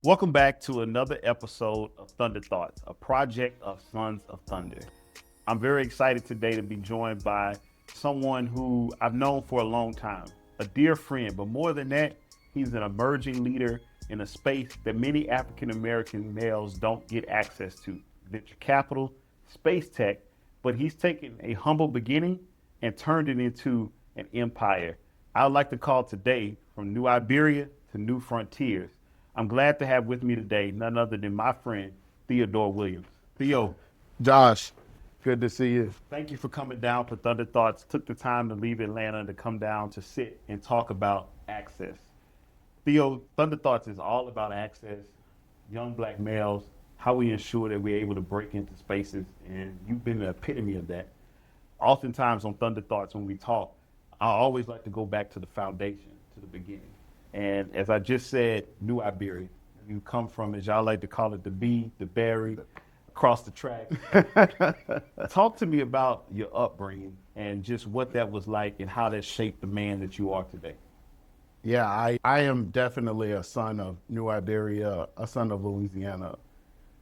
Welcome back to another episode of Thunder Thoughts, a project of Sons of Thunder. I'm very excited today to be joined by someone who I've known for a long time, a dear friend, but more than that, he's an emerging leader in a space that many African American males don't get access to: venture capital, space tech, but he's taken a humble beginning and turned it into an empire. I would like to call today From New Iberia to New Frontiers. I'm glad to have with me today none other than my friend, Theodore Williams. Theo, Josh, good to see you. thank you for coming down for Thunder Thoughts. Took the time to leave Atlanta to come down to sit and talk about access. Theo, Thunder Thoughts is all about access, young black males, how we ensure that we're able to break into spaces, and you've been the epitome of that. Oftentimes on Thunder Thoughts, when we talk, I always like to go back to the foundation, to the beginning. And as I just said, New Iberia. You come from, as y'all like to call it, the B, the Berry, across the track. Talk to me about your upbringing and just what that was like and how that shaped the man that you are today. Yeah, I am definitely a son of New Iberia, a son of Louisiana.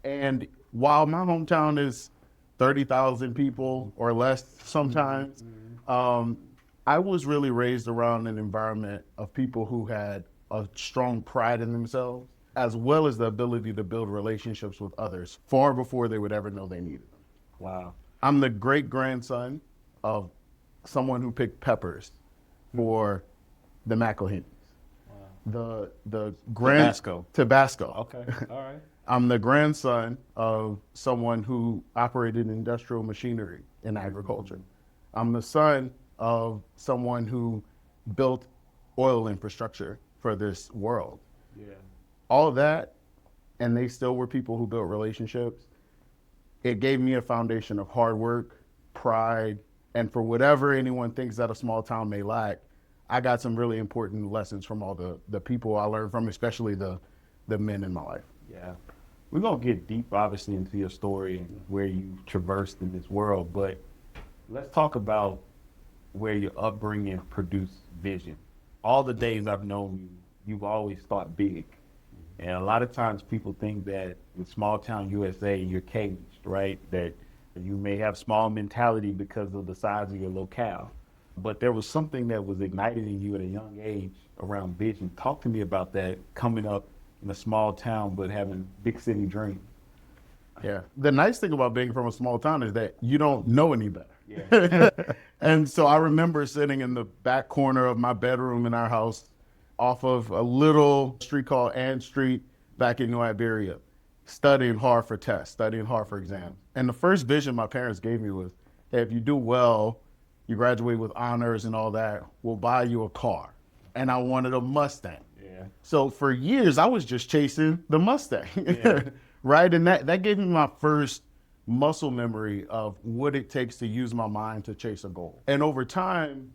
And while my hometown is 30,000 people or less sometimes, I was really raised around an environment of people who had a strong pride in themselves, as well as the ability to build relationships with others far before they would ever know they needed them. Wow. I'm the great grandson of someone who picked peppers for the McElhennys. The Tabasco. Okay. All right. I'm the grandson of someone who operated industrial machinery in agriculture. I'm the son of someone who built oil infrastructure for this world. Yeah. All of that, and they still were people who built relationships. It gave me a foundation of hard work, pride, and for whatever anyone thinks that a small town may lack, I got some really important lessons from all the people I learned from, especially the men in my life. Yeah. We're going to get deep, obviously, into your story and where you traversed in this world, but let's talk about where your upbringing produced vision. All the days I've known you, you've always thought big. And a lot of times people think that in small town USA, you're caged, right? That you may have small mentality because of the size of your locale. But there was something that was ignited in you at a young age around vision. Talk to me about that, coming up in a small town but having big city dreams. Yeah. The nice thing about being from a small town is that you don't know any better. Yeah. And so I remember sitting in the back corner of my bedroom in our house off of a little street called Ann Street back in New Iberia, studying hard for tests, studying hard for exams. And the first vision my parents gave me was, hey, if you do well, you graduate with honors and all that, we'll buy you a car. And I wanted a Mustang. Yeah. So for years, I was just chasing the Mustang, Yeah. right? And that gave me my first muscle memory of what it takes to use my mind to chase a goal. And over time,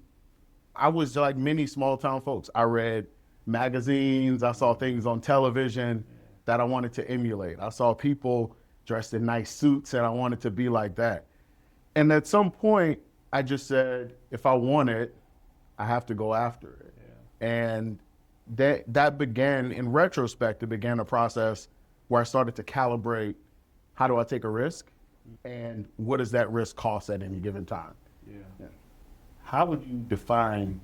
I was like many small town folks. I read magazines, I saw things on television that I wanted to emulate. I saw people dressed in nice suits and I wanted to be like that. And at some point, I just said, if I want it, I have to go after it. Yeah. And that began, in retrospect, it began a process where I started to calibrate, how do I take a risk? And what does that risk cost at any given time? Yeah. How would you define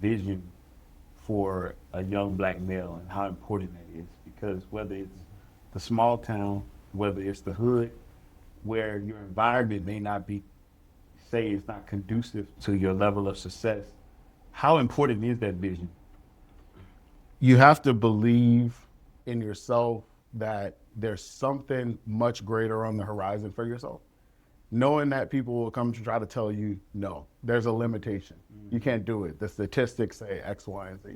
vision for a young black male and how important that is? Because whether it's the small town, whether it's the hood, where your environment may not be, say it's not conducive to your level of success, how important is that vision? You have to believe in yourself that there's something much greater on the horizon for yourself. Knowing that people will come to try to tell you, no, there's a limitation. You can't do it. The statistics say X, Y, and Z.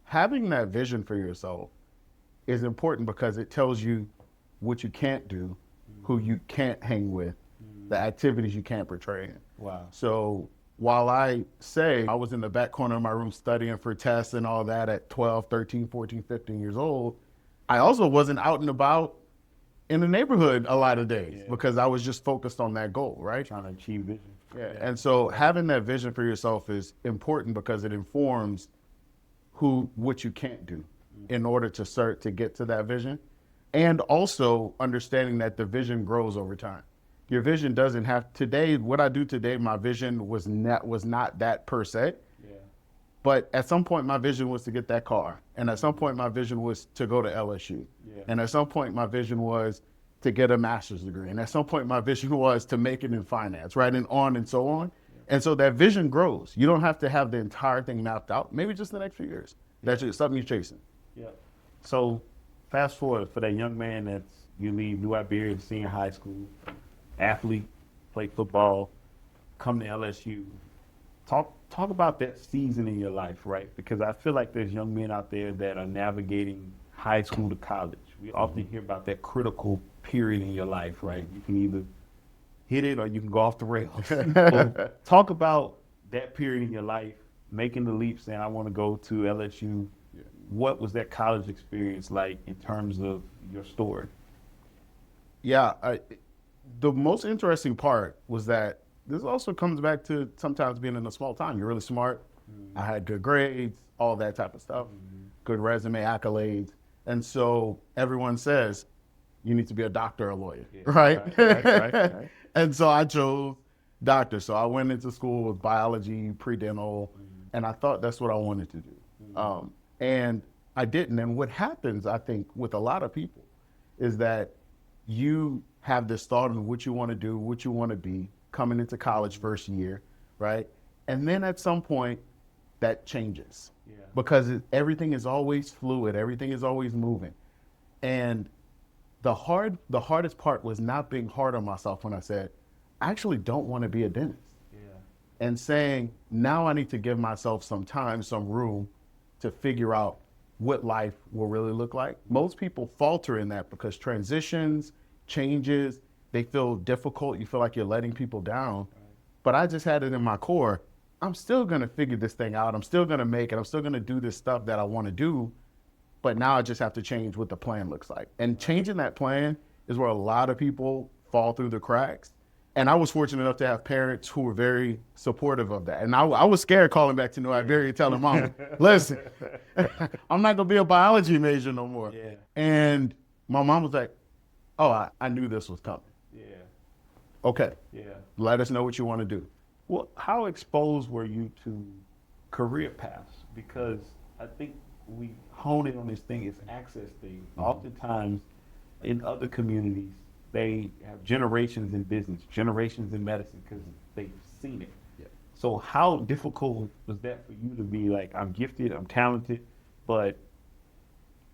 Having that vision for yourself is important because it tells you what you can't do, who you can't hang with, the activities you can't portray in. Wow. So while I say I was in the back corner of my room studying for tests and all that at 12, 13, 14, 15 years old, I also wasn't out and about in the neighborhood a lot of days because I was just focused on that goal, right? Trying to achieve vision. Yeah. And so having that vision for yourself is important because it informs what you can't do. in order to get to that vision. And also understanding that the vision grows over time. Your vision doesn't have today. What I do today, my vision was not that per se. Yeah. But at some point, my vision was to get that car, and at some point, my vision was to go to LSU, and at some point, my vision was to get a master's degree, and at some point, my vision was to make it in finance, right, and on and so on. And so that vision grows. You don't have to have the entire thing mapped out. Maybe just the next few years. That's just something you're chasing. Yeah. So fast forward for that young man you leave New Iberia, senior high school, athlete, play football, come to LSU. Talk about that season in your life, right? Because I feel like there's young men out there that are navigating high school to college. We often hear about that critical period in your life, right? You can either hit it or you can go off the rails. So talk about that period in your life, making the leap, saying, I want to go to LSU. What was that college experience like in terms of your story? Yeah, the most interesting part was that this also comes back to sometimes being in a small town. You're really smart. I had good grades, all that type of stuff, good resume, accolades. And so everyone says, you need to be a doctor or a lawyer, right? Right. And so I chose doctor. So I went into school with biology, pre-dental, and I thought that's what I wanted to do. And I didn't. And what happens, I think, with a lot of people is that you have this thought of what you want to do, what you want to be, coming into college first year, right? And then at some point, that changes because everything is always fluid, everything is always moving. And the hardest part was not being hard on myself when I said, I actually don't want to be a dentist. And saying, now I need to give myself some time, some room to figure out what life will really look like. Most people falter in that because transitions, changes, they feel difficult. You feel like you're letting people down. But I just had it in my core. I'm still going to figure this thing out. I'm still going to make it. I'm still going to do this stuff that I want to do. But now I just have to change what the plan looks like. And changing that plan is where a lot of people fall through the cracks. And I was fortunate enough to have parents who were very supportive of that. And I was scared calling back to New Iberia telling Mom, listen, I'm not going to be a biology major no more. And my mom was like, oh, I knew this was coming. Okay. Let us know what you want to do. Well, how exposed were you to career paths? Because I think we hone in on this thing, it's access thing. Oftentimes in other communities, they have generations in business, generations in medicine, because they've seen it. So how difficult was that for you to be like, I'm gifted, I'm talented, but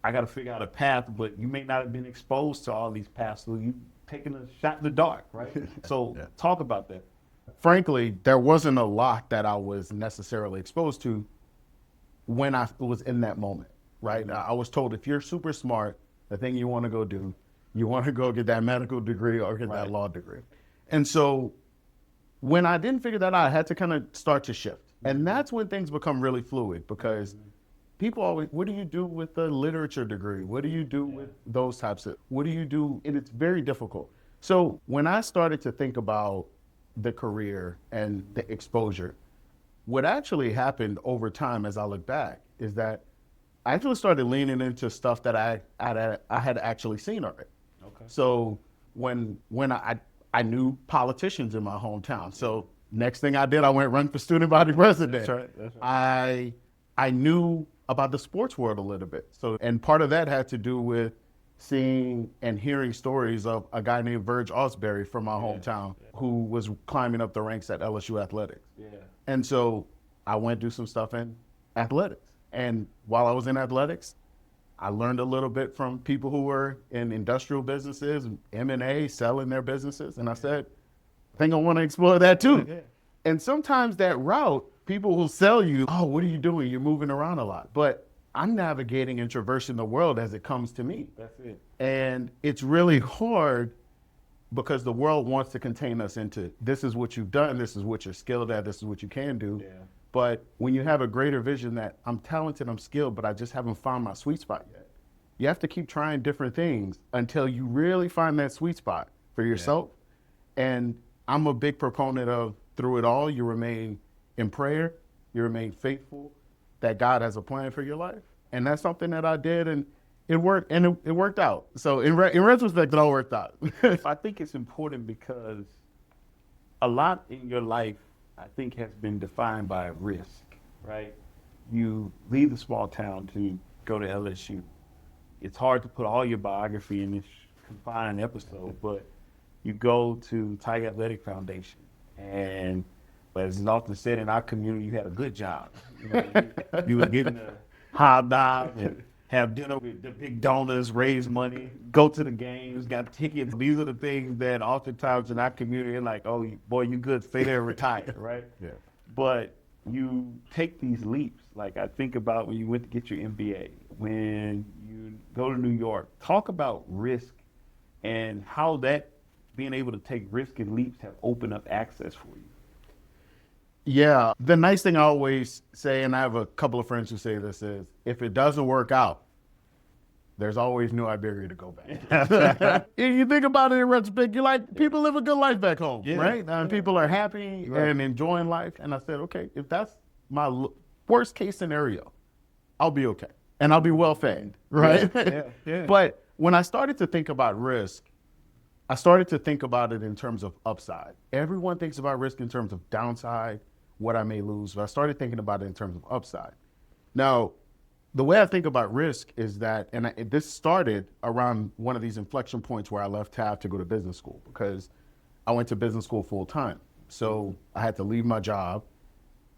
I got to figure out a path, but you may not have been exposed to all these paths, so you taking a shot in the dark, right? So talk about that. Frankly, there wasn't a lot that I was necessarily exposed to when I was in that moment, right? I was told if you're super smart, the thing you want to go do, you want to go get that medical degree or get that law degree. And so when I didn't figure that out, I had to kind of start to shift. And that's when things become really fluid because people always, what do you do with a literature degree? What do you do with those types of, what do you do? And it's very difficult. So when I started to think about the career and the exposure, what actually happened over time as I look back is that I actually started leaning into stuff that I had actually seen already. So when I knew politicians in my hometown. So next thing I did, I went run for student body president. That's right. I knew about the sports world a little bit. So, and part of that had to do with seeing and hearing stories of a guy named Verge Osbury from my hometown who was climbing up the ranks at LSU athletics. And so I went do some stuff in athletics. And while I was in athletics, I learned a little bit from people who were in industrial businesses, M&A, selling their businesses. And I said, I think I want to explore that too. And sometimes that route, people will sell you, oh, what are you doing? You're moving around a lot. But I'm navigating and traversing the world as it comes to me. That's it. And it's really hard because the world wants to contain us into this is what you've done, this is what you're skilled at, this is what you can do. But when you have a greater vision that I'm talented, I'm skilled, but I just haven't found my sweet spot yet, you have to keep trying different things until you really find that sweet spot for yourself. And I'm a big proponent of through it all, you remain in prayer, you remain faithful, that God has a plan for your life. And that's something that I did, and it worked, and it worked out. So in retrospect, it all worked out. I think it's important because a lot in your life, I think, has been defined by risk, right? You leave the small town to go to LSU. It's hard to put all your biography in this confined episode, but you go to Tiger Athletic Foundation, and but as is often said in our community, you had a good job. You were given a hobnob and have dinner with the big donors, raise money, go to the games, got tickets. These are the things that oftentimes in our community are like, oh, boy, you good, stay there and retire, right? Yeah. But you take these leaps. Like I think about when you went to get your MBA, when you go to New York, talk about risk and how that being able to take risk and leaps have opened up access for you. Yeah. The nice thing I always say, and I have a couple of friends who say this, is if it doesn't work out, there's always New Iberia to go back. You think about it in retrospect, you're like, people live a good life back home, right? And people are happy and enjoying life. And I said, okay, if that's my worst case scenario, I'll be okay. And I'll be well fed, right? Yeah. But when I started to think about risk, I started to think about it in terms of upside. Everyone thinks about risk in terms of downside, what I may lose, but I started thinking about it in terms of upside. Now, the way I think about risk is that, and this started around one of these inflection points where I left TAF to go to business school, because I went to business school full time. So I had to leave my job,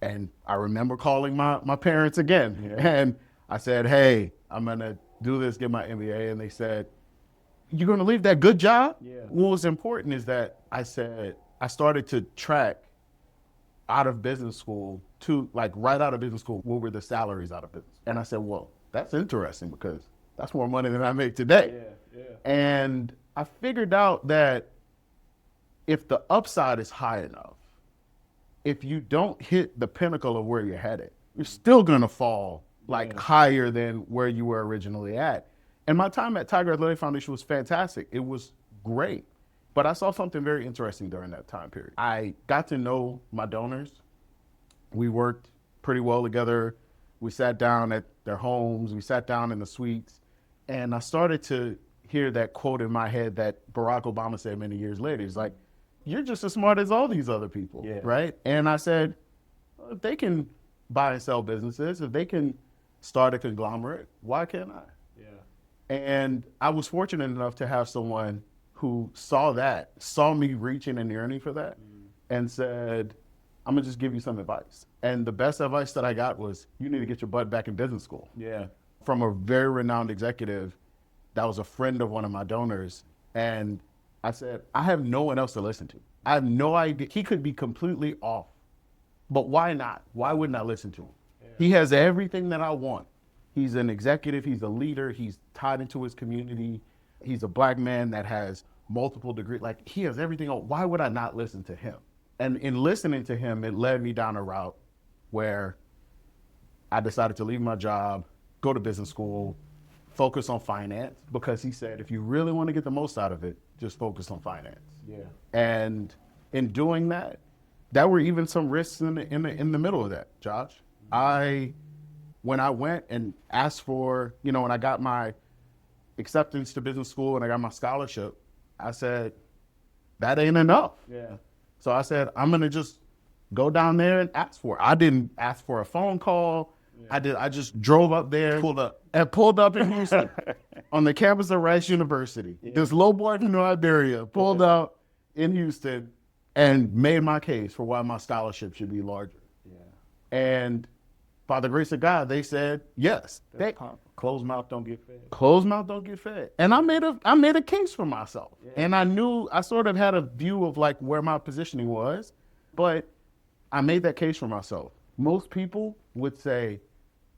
and I remember calling my parents again. And I said, hey, I'm gonna do this, get my MBA. And they said, you're gonna leave that good job? What was important is that I started to track out of business school to like right out of business school, what were the salaries out of business? And I said, well, that's interesting because that's more money than I make today. And I figured out that if the upside is high enough, if you don't hit the pinnacle of where you're headed, you're still gonna fall like higher than where you were originally at. And my time at Tiger Athletic Foundation was fantastic. It was great. But I saw something very interesting during that time period. I got to know my donors. We worked pretty well together. We sat down at their homes. We sat down in the suites. And I started to hear that quote in my head that Barack Obama said many years later. He's like, you're just as smart as all these other people, right? And I said, well, if they can buy and sell businesses, if they can start a conglomerate, why can't I? And I was fortunate enough to have someone who saw me reaching and yearning for that, and said, I'm gonna just give you some advice. And the best advice that I got was, you need to get your butt back in business school. From a very renowned executive that was a friend of one of my donors. And I said, I have no one else to listen to. I have no idea. He could be completely off, but why not? Why wouldn't I listen to him? He has everything that I want. He's an executive, he's a leader, he's tied into his community. He's a black man that has multiple degrees. Like, he has everything. Why would I not listen to him? And in listening to him, it led me down a route where I decided to leave my job, go to business school, focus on finance, because he said, if you really want to get the most out of it, just focus on finance. And in doing that, there were even some risks in the middle of that, Josh. When I went and asked for, when I got my acceptance to business school and I got my scholarship, I said, that ain't enough. So I said, I'm gonna just go down there and ask for it. I didn't ask for a phone call. I just drove up there, pulled up in Houston on the campus of Rice University. This low boy from New Iberia pulled up in Houston and made my case for why my scholarship should be larger. And by the grace of God, they said yes. Closed mouth don't get fed. Closed mouth don't get fed. And I made a case for myself. And I sort of had a view of like where my positioning was, but I made that case for myself. Most people would say,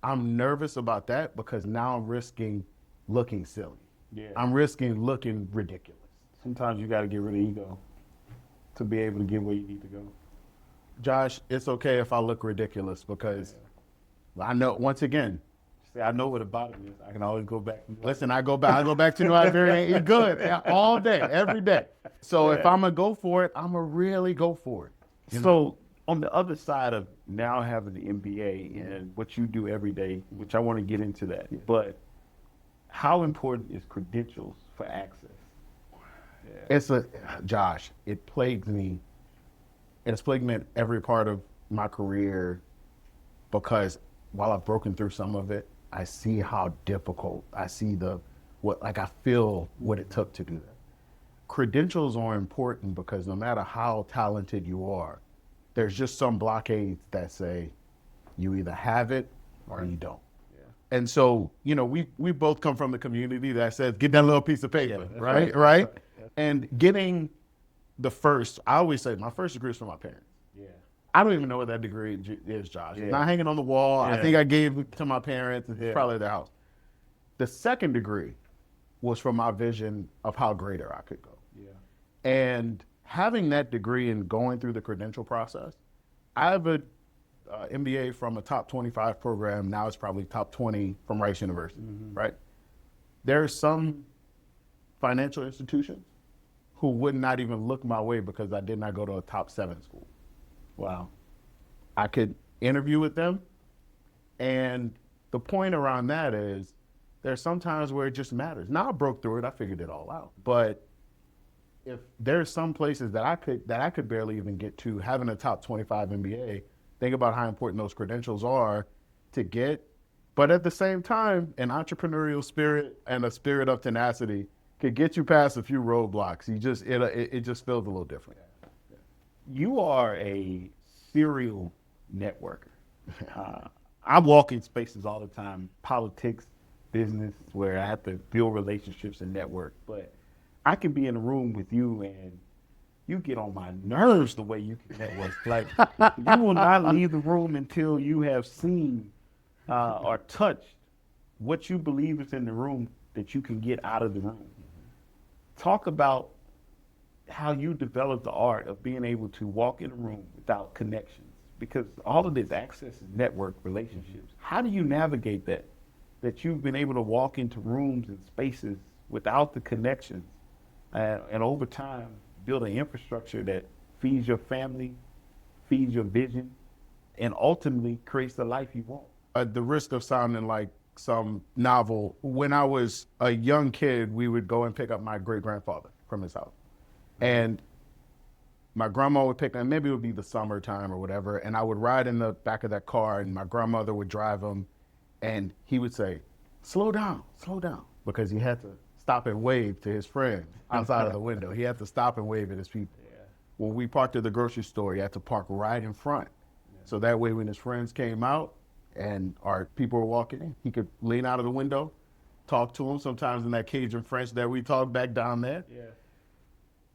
I'm nervous about that because now I'm risking looking silly. I'm risking looking ridiculous. Sometimes you got to get rid of ego to be able to get where you need to go. Josh, it's okay if I look ridiculous because I know, once again, I know where the bottom is. I can always go back. Listen, I go back to New Iberia and eat good all day, every day. So if I'm going to go for it, I'm going to really go for it. So On the other side of now having the MBA and what you do every day, which I want to get into that, but how important is credentials for access? It's Josh, it plagues me. It's plagued me in every part of my career because while I've broken through some of it, I see how difficult, I see I feel what it took to do that. Credentials are important because no matter how talented you are, there's just some blockades that say you either have it or you don't. Yeah. And so, we both come from the community that says, get that little piece of paper, right? Right? And getting I always say my first degree is from my parents. Yeah. I don't even know what that degree is, Josh. Yeah. It's not hanging on the wall. Yeah. I think I gave it to my parents. It's probably their house. The second degree was from my vision of how greater I could go. Yeah. And having that degree and going through the credential process, I have a MBA from a top 25 program. Now it's probably top 20 from Rice University, right? There are some financial institutions who would not even look my way because I did not go to a top 7 school. Wow. I could interview with them. And the point around that is there's some times where it just matters. Now I broke through it. I figured it all out. But if there's some places that I could barely even get to, having a top 25 MBA, think about how important those credentials are to get. But at the same time, an entrepreneurial spirit and a spirit of tenacity could get you past a few roadblocks. It just feels a little different. You are a serial networker. I walk in spaces all the time, politics, business, where I have to build relationships and network. But I can be in a room with you and you get on my nerves the way you can network. Like, you will not leave the room until you have seen or touched what you believe is in the room that you can get out of the room. Talk about how you developed the art of being able to walk in a room without connections, because all of this access is network relationships. How do you navigate that you've been able to walk into rooms and spaces without the connections and over time build an infrastructure that feeds your family, feeds your vision, and ultimately creates the life you want? At the risk of sounding like some novel, when I was a young kid, we would go and pick up my great-grandfather from his house. And my grandma would pick him, maybe it would be the summertime or whatever, and I would ride in the back of that car and my grandmother would drive him and he would say, slow down, because he had to stop and wave to his friends outside of the window. He had to stop and wave at his people. Yeah. When we parked at the grocery store, he had to park right in front. Yeah. So that way when his friends came out and our people were walking in, he could lean out of the window, talk to them, sometimes in that Cajun French that we talk back down there. Yeah.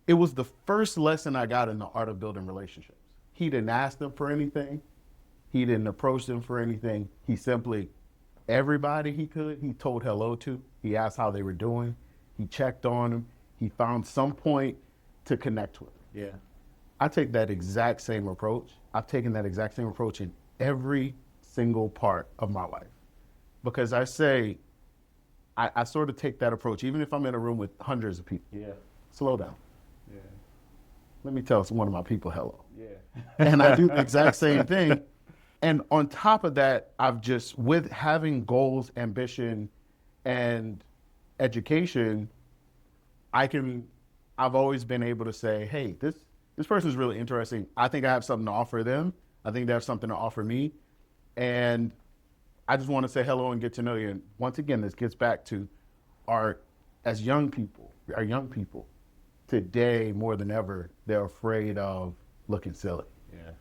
It was the first lesson I got in the art of building relationships. He didn't ask them for anything. He didn't approach them for anything. He simply, everybody he told hello to. He asked how they were doing. He checked on them. He found some point to connect with them. Yeah. I take that exact same approach. I've taken that exact same approach in every single part of my life. Because I say, I sort of take that approach, even if I'm in a room with hundreds of people. Yeah. Slow down. Yeah. Let me tell one of my people hello. Yeah. And I do the exact same thing. And on top of that, I've just, with having goals, ambition, and education, I've always been able to say, hey, this person is really interesting. I think I have something to offer them. I think they have something to offer me. And I just want to say hello and get to know you. And once again, this gets back to our young people today more than ever, they're afraid of looking silly. Yeah.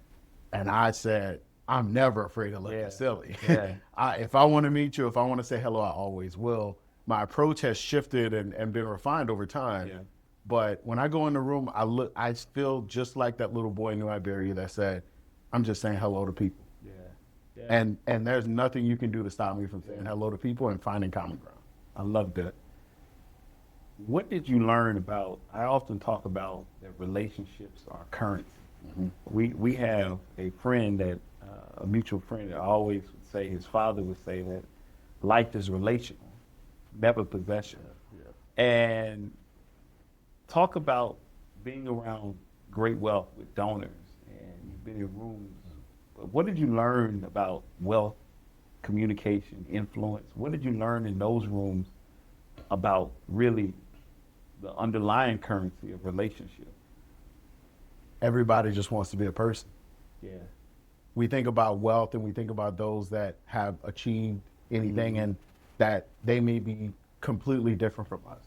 And I said, I'm never afraid of looking silly. Yeah. If I want to meet you, if I want to say hello, I always will. My approach has shifted and been refined over time. Yeah. But when I go in the room, I feel just like that little boy in New Iberia that said, I'm just saying hello to people. Yeah. Yeah. And there's nothing you can do to stop me from saying hello to people and finding common ground. I love that. What did you learn about, I often talk about that relationships are currency. Mm-hmm. We have a friend that, a mutual friend that always would say, his father would say that life is relational, never possession. Yeah. And talk about being around great wealth with donors, and you been in rooms. What did you learn about wealth, communication, influence? What did you learn in those rooms about really the underlying currency of relationship? Everybody just wants to be a person. Yeah. We think about wealth and we think about those that have achieved anything and that they may be completely different from us.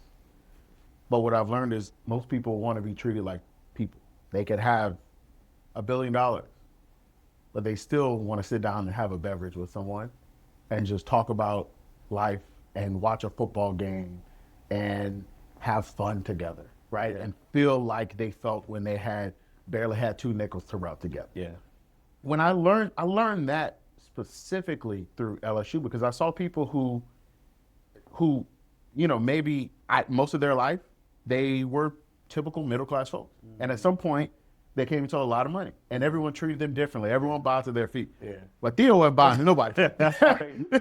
But what I've learned is most people want to be treated like people. They could have $1 billion, but they still want to sit down and have a beverage with someone and just talk about life and watch a football game and have fun together, right? And feel like they felt when they barely had 2 nickels to rub together. Yeah. When I learned that specifically through LSU because I saw people who maybe most of their life they were typical middle class folks, and at some point they came into a lot of money, and everyone treated them differently. Everyone bowed to their feet. Yeah. But Theo wasn't bowing to nobody.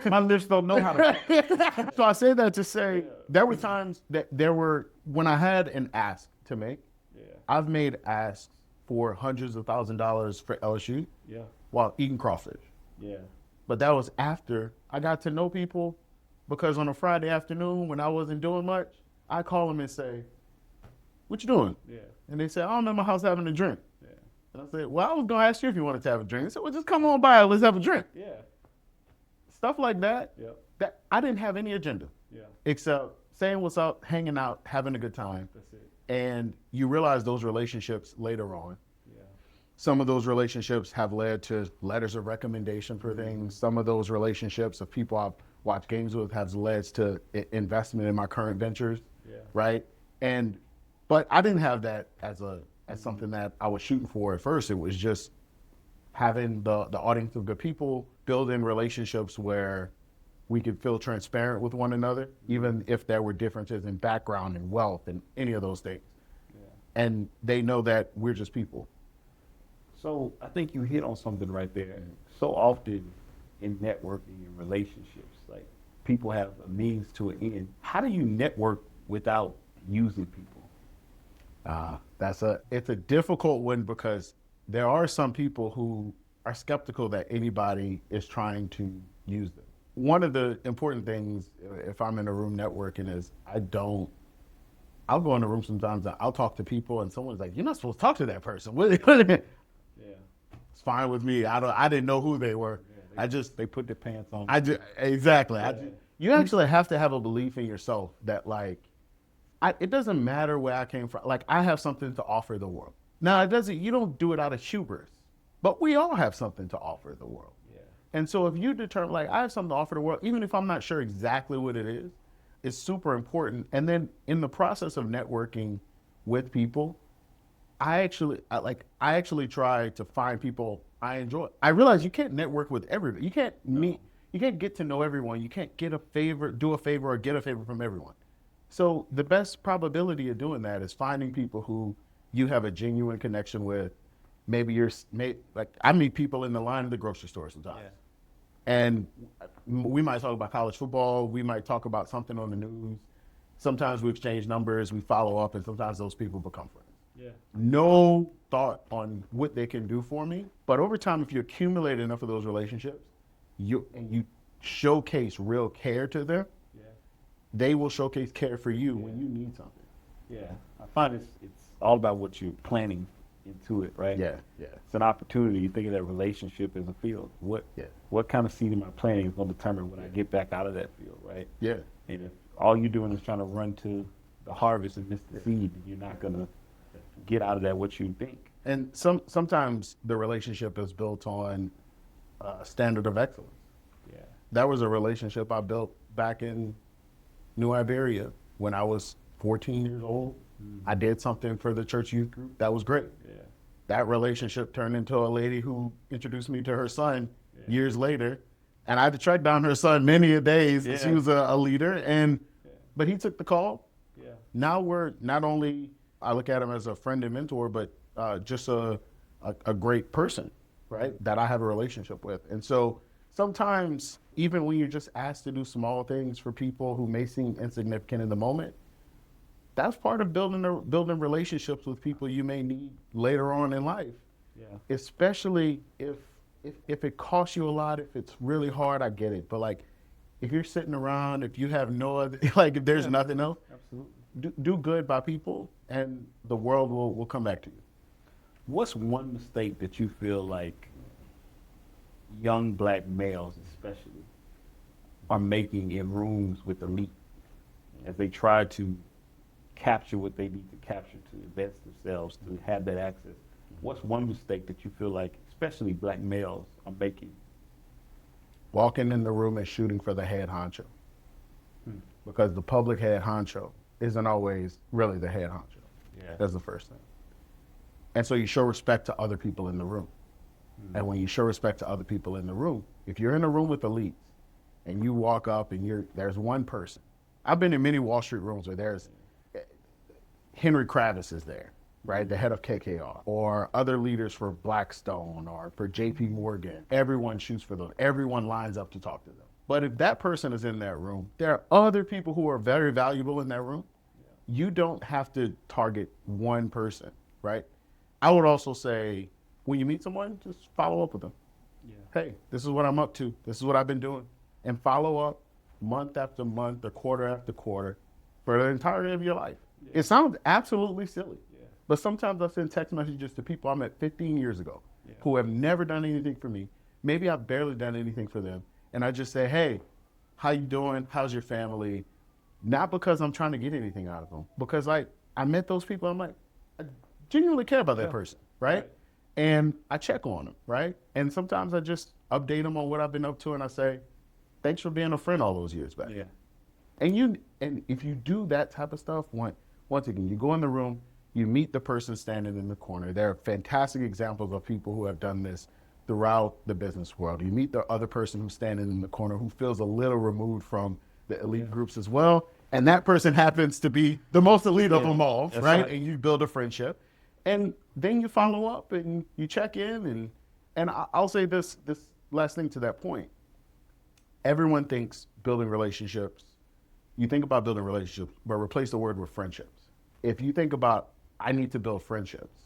My lips don't know how to. So I say that to say there were times that when I had an ask to make. Yeah. I've made asks for hundreds of $1,000s for LSU. Yeah. While eating crawfish. Yeah. But that was after I got to know people, because on a Friday afternoon when I wasn't doing much, I call them and say, "What you doing?" Yeah. And they say, "Oh, I'm at my house having a drink." Yeah. And I said, "Well, I was going to ask you if you wanted to have a drink." They said, "Well, just come on by, let's have a drink." Yeah. Stuff like that. Yeah. That I didn't have any agenda. Yeah. Except saying what's up, hanging out, having a good time. That's it. And you realize those relationships later on. Yeah. Some of those relationships have led to letters of recommendation for things. Some of those relationships of people I've watched games with has led to investment in my current ventures. Yeah. Right. But I didn't have that as something that I was shooting for at first. It was just having the audience of good people, building relationships where we could feel transparent with one another, even if there were differences in background and wealth and any of those things. Yeah. And they know that we're just people. So I think you hit on something right there. So often in networking and relationships, like people have a means to an end. How do you network without using people? It's a difficult one because there are some people who are skeptical that anybody is trying to use them. One of the important things, if I'm in a room networking, is I'll go in a room sometimes and I'll talk to people and someone's like, "You're not supposed to talk to that person." Yeah. It's fine with me. I didn't know who they were. Yeah, they put their pants on. Exactly. Yeah. You actually have to have a belief in yourself that it doesn't matter where I came from. Like, I have something to offer the world. Now, you don't do it out of hubris, but we all have something to offer the world. Yeah. And so if you determine, I have something to offer the world, even if I'm not sure exactly what it is, it's super important. And then in the process of networking with people, I actually try to find people I enjoy. I realize you can't network with everybody. You can't get to know everyone. You can't do a favor or get a favor from everyone. So the best probability of doing that is finding people who you have a genuine connection with. I meet people in the line of the grocery store sometimes. Yeah. And we might talk about college football. We might talk about something on the news. Sometimes we exchange numbers, we follow up, and sometimes those people become friends. Yeah. No thought on what they can do for me. But over time, if you accumulate enough of those relationships, you showcase real care to them, they will showcase care for you when you need something. Yeah. I find it's all about what you're planning into it, right? Yeah. It's an opportunity. You think of that relationship as a field. What kind of seed am I planting is going to determine what I get back out of that field, right? Yeah. And if all you're doing is trying to run to the harvest and miss the seed, you're not going to get out of that what you think. And sometimes the relationship is built on a standard of excellence. Yeah. That was a relationship I built back in New Iberia when I was 14 years old. I did something for the church youth group. That was great. Yeah. That relationship turned into a lady who introduced me to her son years later. And I had to track down her son many a days. Yeah. She was a leader. But he took the call. Yeah. Now we're not only, I look at him as a friend and mentor, but just a great person, right? That I have a relationship with. And so sometimes, even when you're just asked to do small things for people who may seem insignificant in the moment, that's part of building relationships with people you may need later on in life. especially if it costs you a lot, if it's really hard, I get it. But like, if you're sitting around, if you have no other, like if there's nothing else, Absolutely. do good by people and the world will come back to you. What's one mistake that you feel like young black males especially are making in rooms with elite as they try to capture what they need to capture to advance themselves, to have that access? What's one mistake that you feel like especially black males are making? Walking in the room and shooting for the head honcho. Because the public head honcho isn't always really the head honcho. Yeah. That's the first thing. And so you show respect to other people in the room. And when you show respect to other people in the room, if you're in a room with elites and you walk up and there's one person. I've been in many Wall Street rooms where there's Henry Kravis is there, right? The head of KKR, or other leaders for Blackstone or for JP Morgan. Everyone shoots for them. Everyone lines up to talk to them. But if that person is in that room, there are other people who are very valuable in that room. You don't have to target one person, right? I would also say, when you meet someone, just follow up with them. Hey, this is what I'm up to. This is what I've been doing. And follow up month after month or quarter after quarter for the entirety of your life. It sounds absolutely silly. But sometimes I send text messages to people I met 15 years ago who have never done anything for me. Maybe I've barely done anything for them. And I just say, hey, how you doing? How's your family? Not because I'm trying to get anything out of them. Because I met those people, I'm like, I genuinely care about that person, right? And I check on them, right? And sometimes I just update them on what I've been up to and I say, thanks for being a friend all those years back. And if you do that type of stuff, once again, you go in the room, you meet the person standing in the corner. There are fantastic examples of people who have done this throughout the business world. You meet the other person who's standing in the corner who feels a little removed from the elite groups as well. And that person happens to be the most elite of them all, right? And you build a friendship. And then you follow up and you check in. And I'll say this last thing to that point. Everyone thinks building relationships, you think about building relationships, but replace the word with friendships. If you think about, I need to build friendships,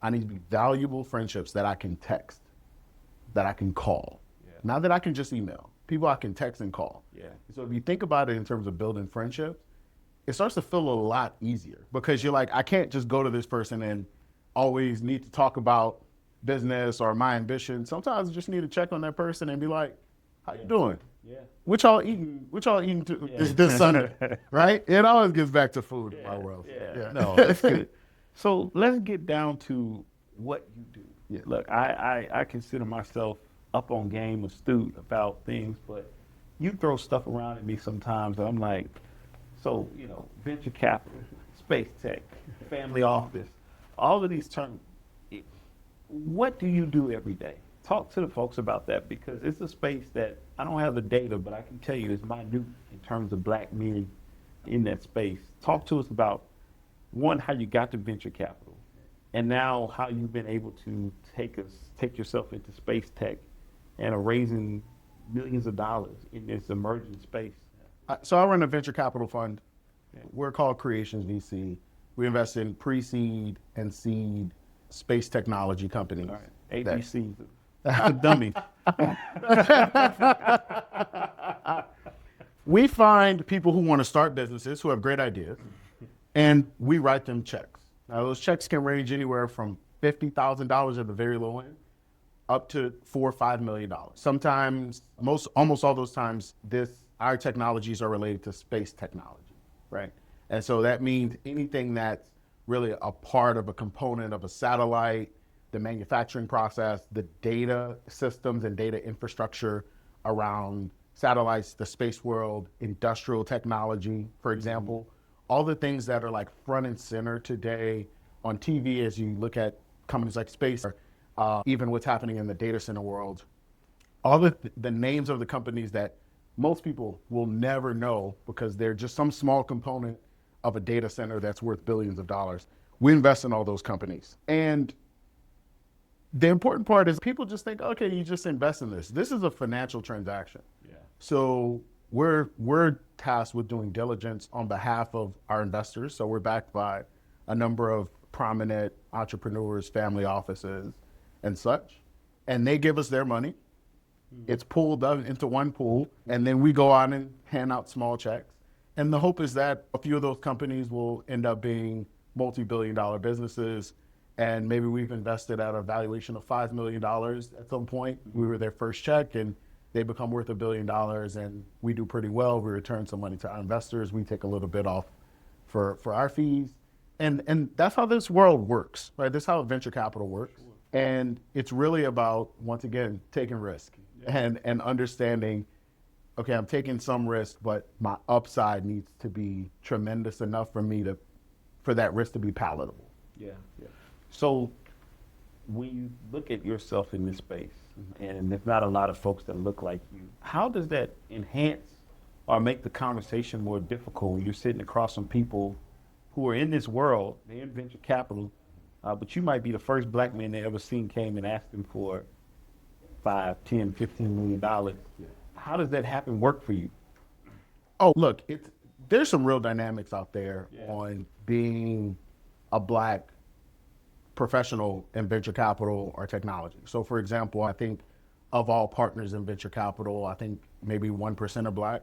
I need to be valuable friendships that I can text, that I can call, not that I can just email. People I can text and call. So if you think about it in terms of building friendships, it starts to feel a lot easier because you're like, I can't just go to this person and always need to talk about business or my ambition. Sometimes I just need to check on that person and be like, how you doing? What y'all eating this Sunday, right? It always gets back to food in my world. No, that's good. So let's get down to what you do. Look, I consider myself up on game, astute about things, but you throw stuff around at me sometimes and I'm like, so, venture capital, space tech, family office, all of these terms. What do you do every day? Talk to the folks about that because it's a space that I don't have the data, but I can tell you it's minute in terms of black men in that space. Talk to us about, one, how you got to venture capital, and now how you've been able to take yourself into space tech and are raising millions of dollars in this emerging space. So I run a venture capital fund. We're called Creations VC. We invest in pre-seed and seed space technology companies. All right. ABC. Dummy. We find people who want to start businesses who have great ideas, and we write them checks. Now, those checks can range anywhere from $50,000 at the very low end up to $4 or $5 million. Sometimes, almost all those times, our technologies are related to space technology, right? And so that means anything that's really a part of a component of a satellite, the manufacturing process, the data systems and data infrastructure around satellites, the space world, industrial technology, for example, all the things that are like front and center today on TV as you look at companies like space, even what's happening in the data center world, all the names of the companies that most people will never know because they're just some small component of a data center that's worth billions of dollars. We invest in all those companies. And the important part is people just think, okay, you just invest in this. This is a financial transaction. So we're tasked with doing diligence on behalf of our investors. So we're backed by a number of prominent entrepreneurs, family offices, and such, and they give us their money. It's pooled up into one pool, and then we go out and hand out small checks. And the hope is that a few of those companies will end up being multi-billion-dollar businesses, and maybe we've invested at a valuation of $5 million at some point. We were their first check, and they become worth $1 billion, and we do pretty well. We return some money to our investors. We take a little bit off for our fees. And that's how this world works, right? That's how venture capital works. And it's really about, once again, taking risk and understanding, okay, I'm taking some risk, but my upside needs to be tremendous enough for that risk to be palatable. Yeah. So when you look at yourself in this space, and there's not a lot of folks that look like you, how does that enhance or make the conversation more difficult when you're sitting across from people who are in this world, they're in venture capital, but you might be the first black man they ever seen came and asked them for $5, $10, $15 million. How does that work for you? Oh, look, there's some real dynamics out there on being a black professional in venture capital or technology. So for example, I think of all partners in venture capital, I think maybe 1% are black.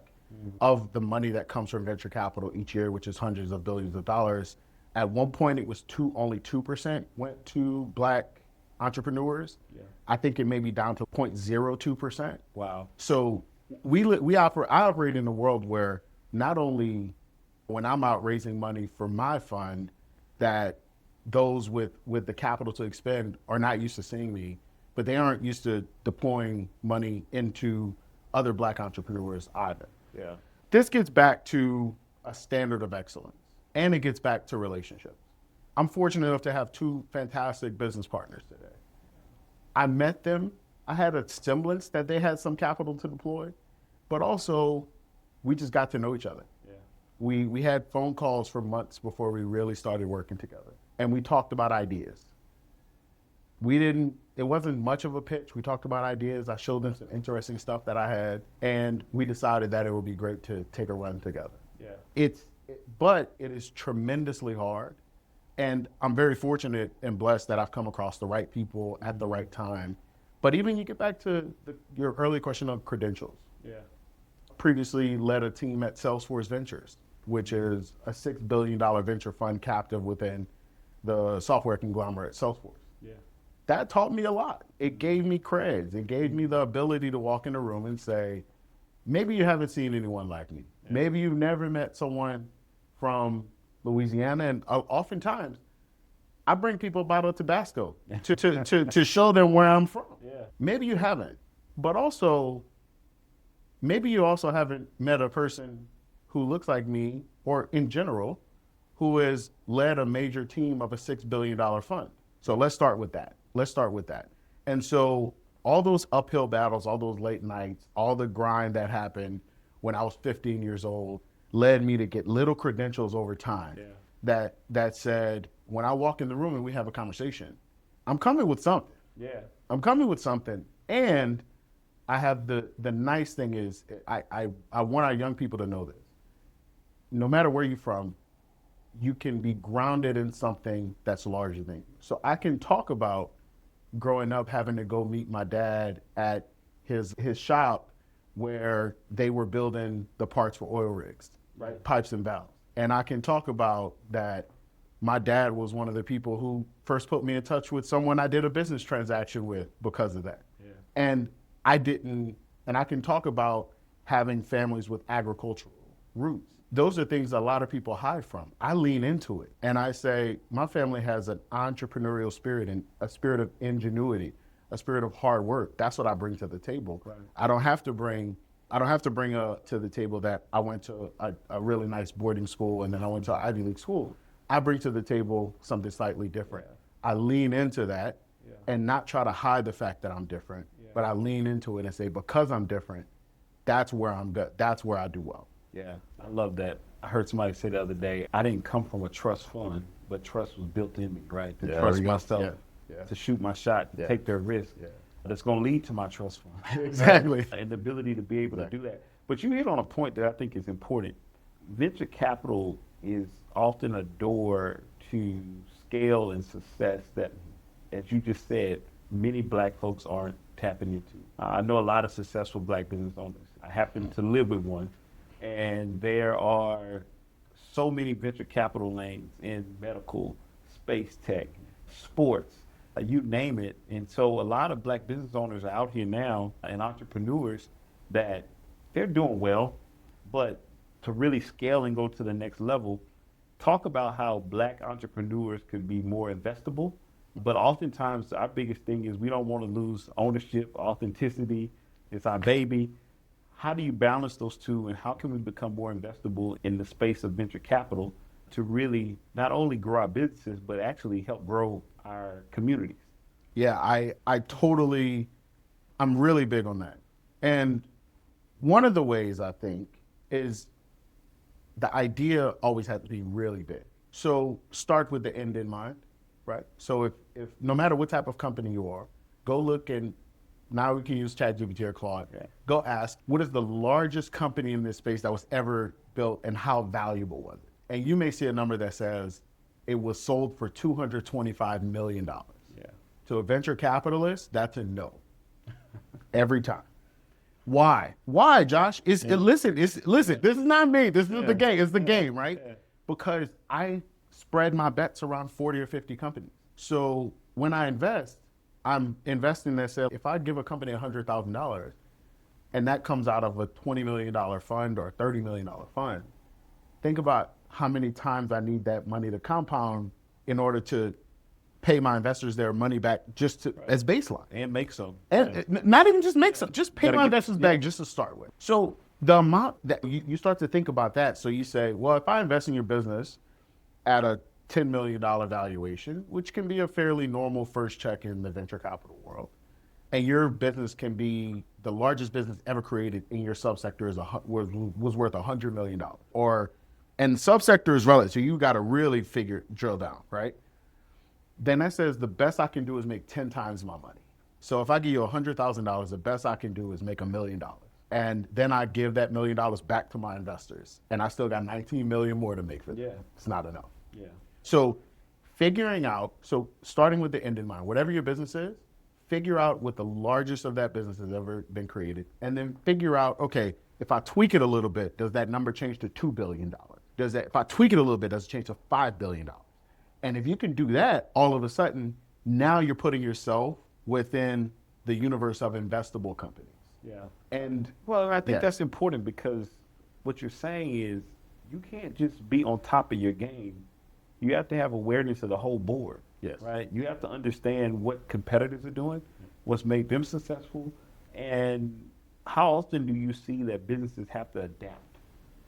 Of the money that comes from venture capital each year, which is hundreds of billions of dollars, at one point it was only 2% went to black entrepreneurs. I think it may be down to 0.02%. Wow. So I operate in a world where not only when I'm out raising money for my fund, that those with the capital to expend are not used to seeing me, but they aren't used to deploying money into other black entrepreneurs either. Yeah. This gets back to a standard of excellence, and it gets back to relationships. I'm fortunate enough to have two fantastic business partners today. I met them. I had a semblance that they had some capital to deploy, but also we just got to know each other. Yeah. We had phone calls for months before we really started working together, and we talked about ideas. It wasn't much of a pitch. We talked about ideas. I showed them some interesting stuff that I had, and we decided that it would be great to take a run together. Yeah. But it is tremendously hard, and I'm very fortunate and blessed that I've come across the right people at the right time. But even you get back to your earlier question on credentials. Yeah. Previously led a team at Salesforce Ventures, which is a $6 billion venture fund captive within the software conglomerate Salesforce. Yeah. That taught me a lot. It gave me creds. It gave me the ability to walk in a room and say, maybe you haven't seen anyone like me. Yeah. Maybe you've never met someone from Louisiana. And oftentimes, I bring people a bottle of Tabasco to show them where I'm from. Yeah. Maybe you haven't. But also, maybe you also haven't met a person who looks like me, or in general, who has led a major team of a $6 billion fund. So let's start with that. And so all those uphill battles, all those late nights, all the grind that happened when I was 15 years old led me to get little credentials over time. Yeah. that said, when I walk in the room and we have a conversation, I'm coming with something. Yeah. I'm coming with something. And I have the nice thing is I want our young people to know this. No matter where you're from, you can be grounded in something that's larger than you. So I can talk about growing up having to go meet my dad at his shop where they were building the parts for oil rigs, right? Pipes and valves. And I can talk about that my dad was one of the people who first put me in touch with someone I did a business transaction with because of that. Yeah. And I can talk about having families with agricultural roots. Those are things a lot of people hide from. I lean into it and I say, my family has an entrepreneurial spirit and a spirit of ingenuity, a spirit of hard work. That's what I bring to the table. Right. I don't have to bring to the table that I went to a really nice boarding school and then I went to an Ivy League school. I bring to the table something slightly different. Yeah. I lean into that and not try to hide the fact that I'm different, but I lean into it and say, because I'm different, that's where I'm good. That's where I do well. Yeah, I love that. I heard somebody say the other day, I didn't come from a trust fund, but trust was built in me, right? To trust myself, to shoot my shot, to take their risk. Yeah. That's going to lead to my trust fund. Exactly. And the ability to be able to do that. But you hit on a point that I think is important. Venture capital is often a door to scale and success that, as you just said, many black folks aren't tapping into. I know a lot of successful black business owners. I happen to live with one, and there are so many venture capital lanes in medical, space tech, sports, you name it. And so a lot of black business owners are out here now and entrepreneurs that they're doing well, but to really scale and go to the next level, talk about how black entrepreneurs could be more investable. But oftentimes our biggest thing is we don't want to lose ownership, authenticity. It's our baby. How do you balance those two, and how can we become more investable in the space of venture capital to really not only grow our businesses, but actually help grow our communities? Yeah, I'm really big on that. And one of the ways I think is the idea always has to be really big. So start with the end in mind, right? So if no matter what type of company you are, go look, and now we can use ChatGPT or Claude. Okay. Go ask, what is the largest company in this space that was ever built, and how valuable was it? And you may see a number that says it was sold for $225 million. Yeah. To a venture capitalist, that's a no. Every time. Why? Why, Josh? Listen, this is not me. This is the game. It's the game, right? Yeah. Because I spread my bets around 40 or 50 companies. So when I invest, I'm investing that, say, if I give a company $100,000 and that comes out of a $20 million fund or a $30 million fund, think about how many times I need that money to compound in order to pay my investors their money back, just to, as baseline. And make some. And not even just make some, just pay Gotta my get- investors back just to start with. So the amount that you start to think about that, so you say, well, if I invest in your business at a $10 million valuation, which can be a fairly normal first check in the venture capital world, and your business can be the largest business ever created in your subsector was worth $100 million. And subsector is relative, so you got to really drill down, right? Then that says the best I can do is make 10 times my money. So if I give you $100,000, the best I can do is make $1 million. And then I give that $1 million back to my investors. And I still got 19 million more to make for them. Yeah. It's not enough. Yeah. So starting with the end in mind, whatever your business is, figure out what the largest of that business has ever been created. And then figure out, okay, if I tweak it a little bit, does that number change to $2 billion? If I tweak it a little bit, does it change to $5 billion? And if you can do that, all of a sudden, now you're putting yourself within the universe of investable companies. Yeah. And Well, I think Yeah. that's important, because what you're saying is you can't just be on top of your game. You have to have awareness of the whole board. Yes. Right? You have to understand what competitors are doing, what's made them successful, and how often do you see that businesses have to adapt?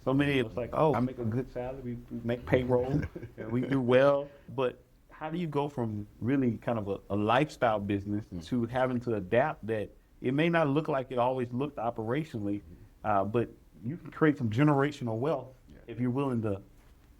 So many of us like, oh, I make a good salary, we make payroll, and we do well. But how do you go from really kind of a lifestyle business to having to adapt that it may not look like it always looked operationally, but you can create some generational wealth if you're willing to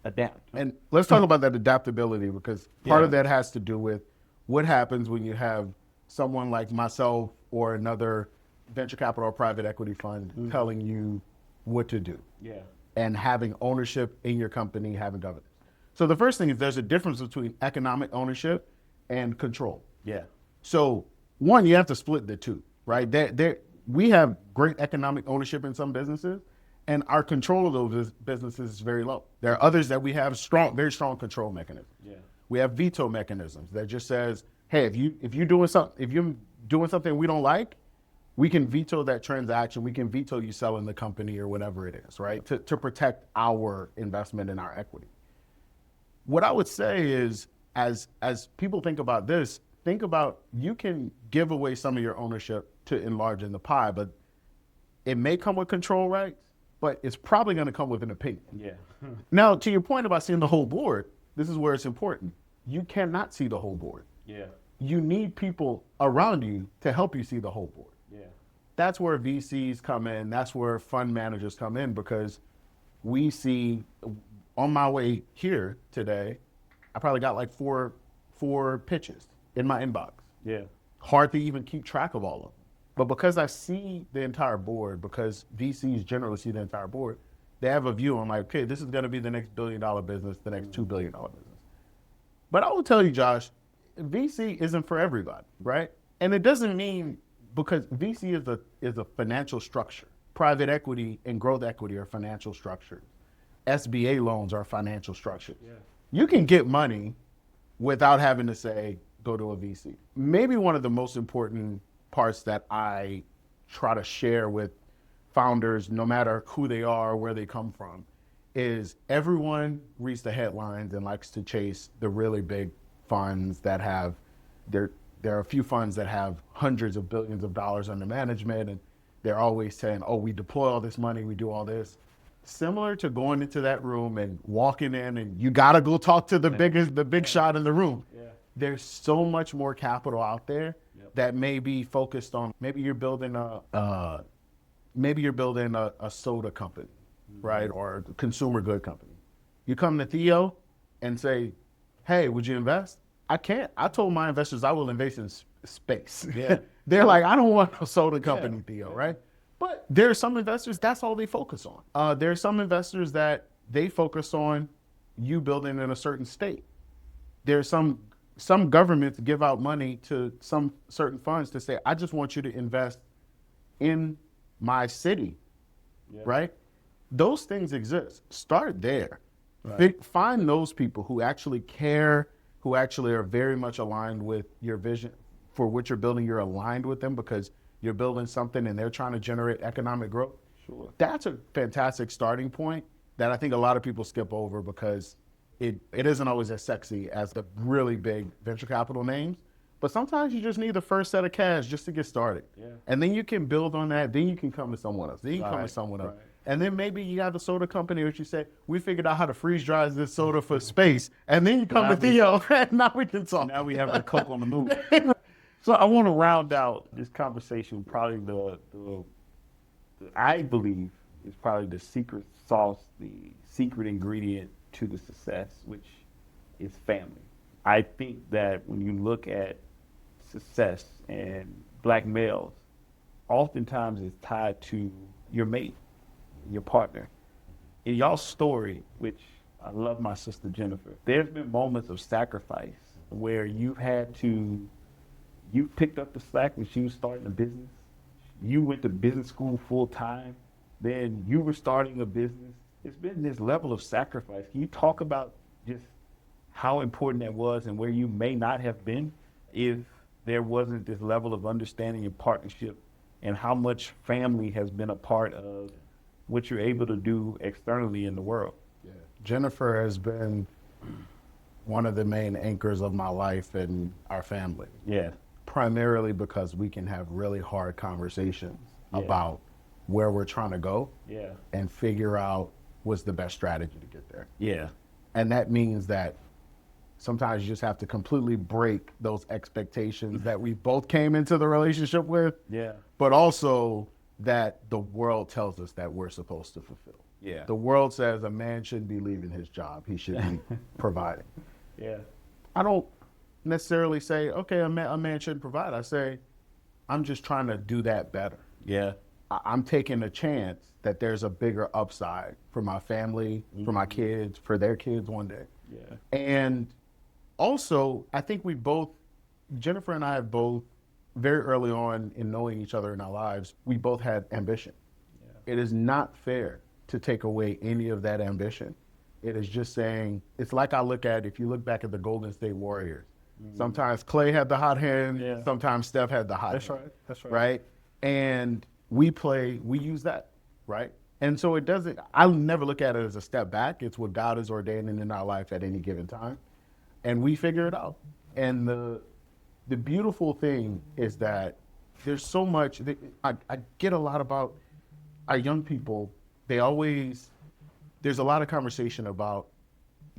adapt. And let's talk about that adaptability, because part Yeah. of that has to do with what happens when you have someone like myself or another venture capital or private equity fund telling you what to do, Yeah. and having ownership in your company, having governance. So the first thing is there's a difference between economic ownership and control. Yeah. So one, you have to split the two, right? We have great economic ownership in some businesses, and our control of those businesses is very low. There are others that we have very strong control mechanisms. Yeah. We have veto mechanisms that just says, hey, if you're doing something we don't like, we can veto that transaction. We can veto you selling the company or whatever it is, right? To protect our investment in our equity. What I would say is, as people think about this, think about, you can give away some of your ownership to enlarge in the pie, but it may come with control rights, but it's probably going to come with an opinion. Yeah. Now, to your point about seeing the whole board, this is where it's important. You cannot see the whole board. Yeah. You need people around you to help you see the whole board. Yeah. That's where VCs come in. That's where fund managers come in, because we see, on my way here today, I probably got like four pitches in my inbox. Yeah. Hard to even keep track of all of them. But because I see the entire board, because VCs generally see the entire board, they have a view on, like, okay, this is going to be the next $1 billion business, the next $2 billion business. But I will tell you, Josh, VC isn't for everybody, right? And it doesn't mean, because VC is a financial structure. Private equity and growth equity are financial structures. SBA loans are financial structures. Yeah. You can get money without having to say, go to a VC. Maybe one of the most important parts that I try to share with founders, no matter who they are, where they come from, is everyone reads the headlines and likes to chase the really big funds that have, there are a few funds that have hundreds of billions of dollars under management, and they're always saying, oh, we deploy all this money, we do all this. Similar to going into that room and walking in and you gotta go talk to the big shot in the room. Yeah. There's so much more capital out there that may be focused on, maybe you're building a soda company, right? Or a consumer good company. You come to Theo and say, hey, would you invest? I can't. I told my investors I will invest in space. Yeah. They're like, I don't want a soda company, Theo, right? But there are some investors, that's all they focus on. There are some investors that they focus on you building in a certain state. There's some governments give out money to some certain funds to say, I just want you to invest in my city, right? Those things exist. Start there. Right. Find those people who actually care, who actually are very much aligned with your vision for what you're building. You're aligned with them because you're building something and they're trying to generate economic growth. Sure. That's a fantastic starting point that I think a lot of people skip over because it isn't always as sexy as the really big venture capital names. But sometimes you just need the first set of cash just to get started. Yeah. And then you can build on that. Then you can come to someone else. Then you come to someone else. And then maybe you have the soda company which you say, we figured out how to freeze dry this soda for space. And then you come to Theo, and now we can talk. Now we have the Coke on the move. So I want to round out this conversation. Probably the I believe is probably the secret sauce, the secret ingredient to the success, which is family. I think that when you look at success and black males, oftentimes it's tied to your mate, your partner. In y'all's story, which I love my sister Jennifer, there's been moments of sacrifice where you picked up the slack when she was starting a business. You went to business school full time. Then you were starting a business. It's been this level of sacrifice. Can you talk about just how important that was and where you may not have been if there wasn't this level of understanding and partnership, and how much family has been a part of what you're able to do externally in the world? Yeah. Jennifer has been one of the main anchors of my life and our family. Yeah. Primarily because we can have really hard conversations about where we're trying to go and figure out what's the best strategy to get there. Yeah. And that means that sometimes you just have to completely break those expectations that we both came into the relationship with. Yeah. But also that the world tells us that we're supposed to fulfill. Yeah. The world says a man shouldn't be leaving his job. He should be providing. Yeah. I don't necessarily say, okay, a man shouldn't provide. I say, I'm just trying to do that better. Yeah. I'm taking a chance that there's a bigger upside for my family, for my kids, for their kids one day. Yeah. And also, I think Jennifer and I have both, very early on in knowing each other in our lives, we both had ambition. Yeah. It is not fair to take away any of that ambition. It is just saying, it's like if you look back at the Golden State Warriors, sometimes Clay had the hot hand, sometimes Steph had the hot hand. That's right. Right? And we use that, right? And so I'll never look at it as a step back. It's what God is ordaining in our life at any given time. And we figure it out. And the beautiful thing is that there's so much, I get a lot about our young people. There's a lot of conversation about,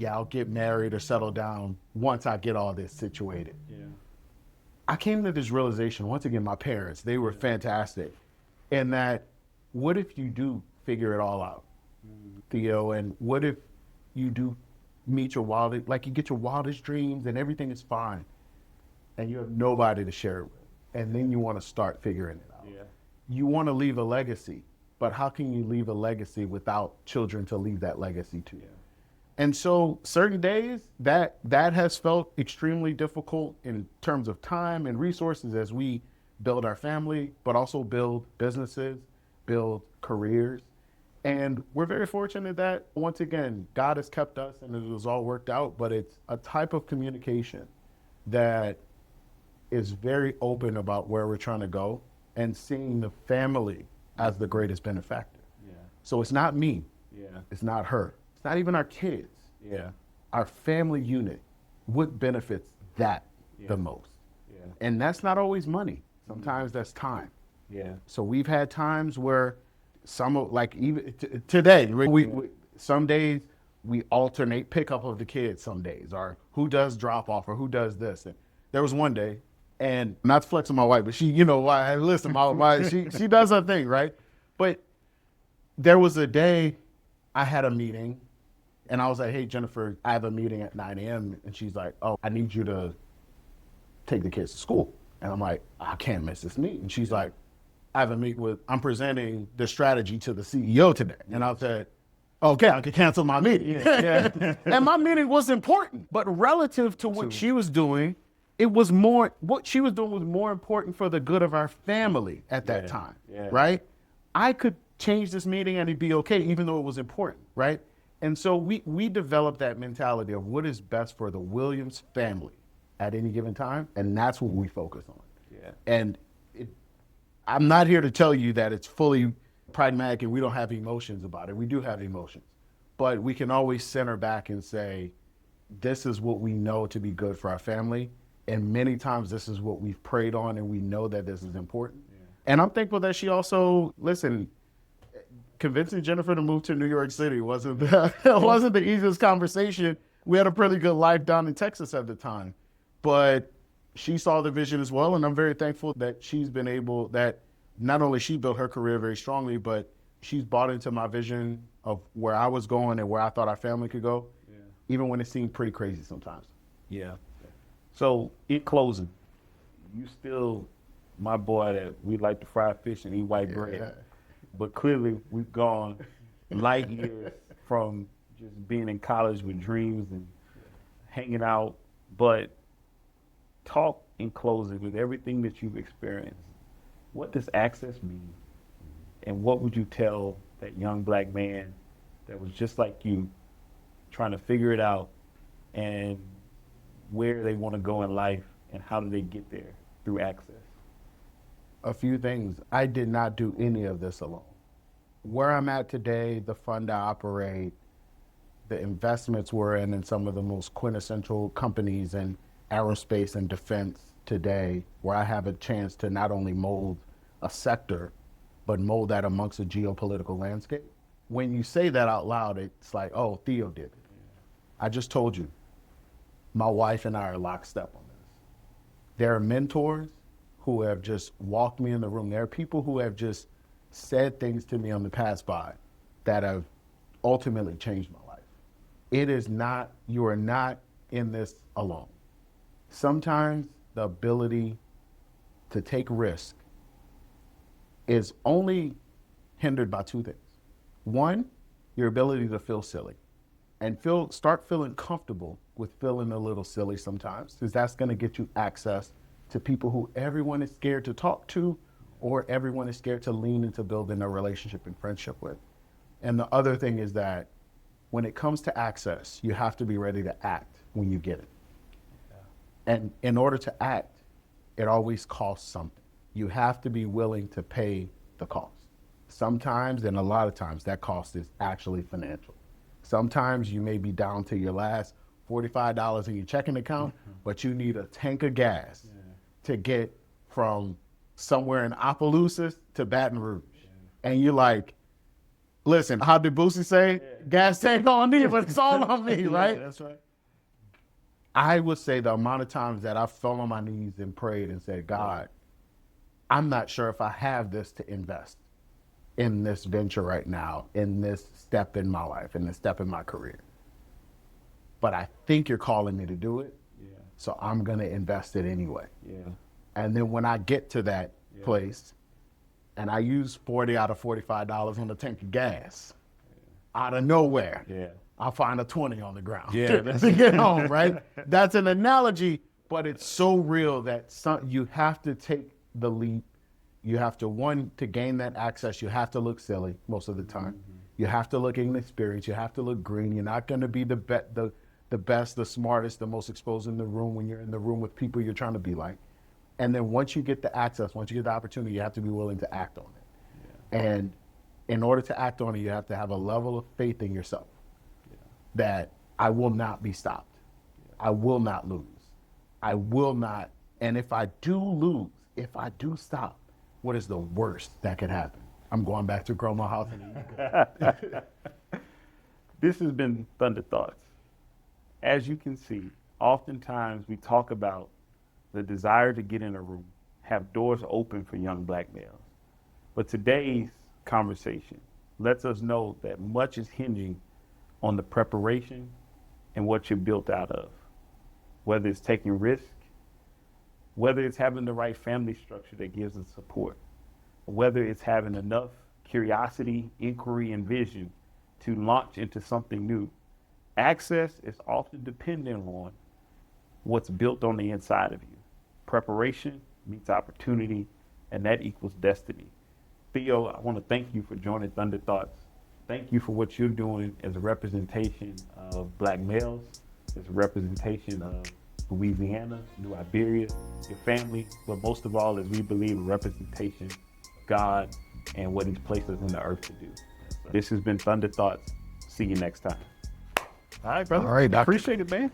I'll get married or settle down once I get all this situated. Yeah. I came to this realization, once again, my parents, they were fantastic. And that, what if you do figure it all out, Theo? And what if you do meet you get your wildest dreams and everything is fine, and you have nobody to share it with, and then you want to start figuring it out. Yeah. You want to leave a legacy, but how can you leave a legacy without children to leave that legacy to? Yeah. And so certain days that has felt extremely difficult in terms of time and resources as we build our family, but also build businesses, build careers. And we're very fortunate that, once again, God has kept us and it was all worked out, but it's a type of communication that is very open about where we're trying to go and seeing the family as the greatest benefactor. Yeah. So it's not me. Yeah. It's not her. It's not even our kids. Yeah. Our family unit, what benefits that the most? Yeah. And that's not always money. Sometimes that's time. Yeah. So we've had times where like even today, we some days we alternate pickup of the kids some days, or who does drop off or who does this. And there was one day, and not to flex on my wife, but she, listen, my wife, she does her thing, right? But there was a day I had a meeting and I was like, hey, Jennifer, I have a meeting at 9 a.m. And she's like, oh, I need you to take the kids to school. And I'm like, I can't miss this meeting. And she's like, I have a meeting I'm presenting the strategy to the CEO today. And I said, okay, I could cancel my meeting. Yeah. And my meeting was important, but relative to what she was doing, what she was doing was more important for the good of our family at that time, right? I could change this meeting and it'd be okay, even though it was important, right? And so we developed that mentality of what is best for the Williams family at any given time, and that's what we focus on. Yeah. And I'm not here to tell you that it's fully pragmatic and we don't have emotions about it. We do have emotions, but we can always center back and say, this is what we know to be good for our family. And many times this is what we've prayed on and we know that this is important. Yeah. And I'm thankful that she also, convincing Jennifer to move to New York City wasn't the easiest conversation. We had a pretty good life down in Texas at the time, but she saw the vision as well. And I'm very thankful that she's been able, that not only she built her career very strongly, but she's bought into my vision of where I was going and where I thought our family could go, even when it seemed pretty crazy sometimes. Yeah. So in closing, you still my boy that we like to fry fish and eat white bread. But clearly we've gone light years from just being in college with dreams and hanging out. But talk in closing with everything that you've experienced. What does access mean? And what would you tell that young black man that was just like you, trying to figure it out and where they want to go in life and how do they get there through access? A few things. I did not do any of this alone. Where I'm at today, the fund I operate, the investments we're in some of the most quintessential companies in aerospace and defense today, where I have a chance to not only mold a sector, but mold that amongst a geopolitical landscape. When you say that out loud, it's like, oh, Theo did it. I just told you, my wife and I are lockstep on this. There are mentors who have just walked me in the room. There are people who have just said things to me on the past by that have ultimately changed my life. It is not, you are not in this alone. Sometimes the ability to take risk is only hindered by two things. One, your ability to feel silly and start feeling comfortable with feeling a little silly sometimes, because that's going to get you access to people who everyone is scared to talk to or everyone is scared to lean into building a relationship and friendship with. And the other thing is that when it comes to access, you have to be ready to act when you get it. Yeah. And in order to act, it always costs something. You have to be willing to pay the cost. Sometimes, and a lot of times, that cost is actually financial. Sometimes you may be down to your last $45 in your checking account, but you need a tank of gas to get from somewhere in Opelousas to Baton Rouge. And you're like, listen, how did Boosie say? Gas tank on me, but it's all on me, right? That's right. I would say the amount of times that I fell on my knees and prayed and said, God, I'm not sure if I have this to invest in this venture right now, in this step in my life, in this step in my career. But I think you're calling me to do it, so I'm going to invest it anyway. Yeah. And then when I get to that place and I use 40 out of $45 on the tank of gas out of nowhere, I'll find a 20 on the ground Yeah, to get home, right? That's an analogy, but it's so real that you have to take the leap. You have to, one, to gain that access, you have to look silly most of the time. You have to look inexperienced. You have to look green. You're not going to be the best, the smartest, the most exposed in the room when you're in the room with people you're trying to be like. And then once you get the access, once you get the opportunity, you have to be willing to act on it. Yeah. And in order to act on it, you have to have a level of faith in yourself that I will not be stopped. I will not lose. I will not. And if I do lose, if I do stop, what is the worst that could happen? I'm going back to grow my house. This has been Thunder Thoughts. As you can see, oftentimes we talk about the desire to get in a room, have doors open for young black males. But today's conversation lets us know that much is hinging on the preparation and what you're built out of. Whether it's taking risk, whether it's having the right family structure that gives us support, whether it's having enough curiosity, inquiry, and vision to launch into something new. Access is often dependent on what's built on the inside of you. Preparation meets opportunity, and that equals destiny. Theo, I want to thank you for joining Thunder Thoughts. Thank you for what you're doing as a representation of black males, as a representation of Louisiana, New Iberia, your family, but most of all, as we believe, a representation of God and what He's placed us in the earth to do. This has been Thunder Thoughts. See you next time. All right, brother. All right, Doctor. Appreciate it, man.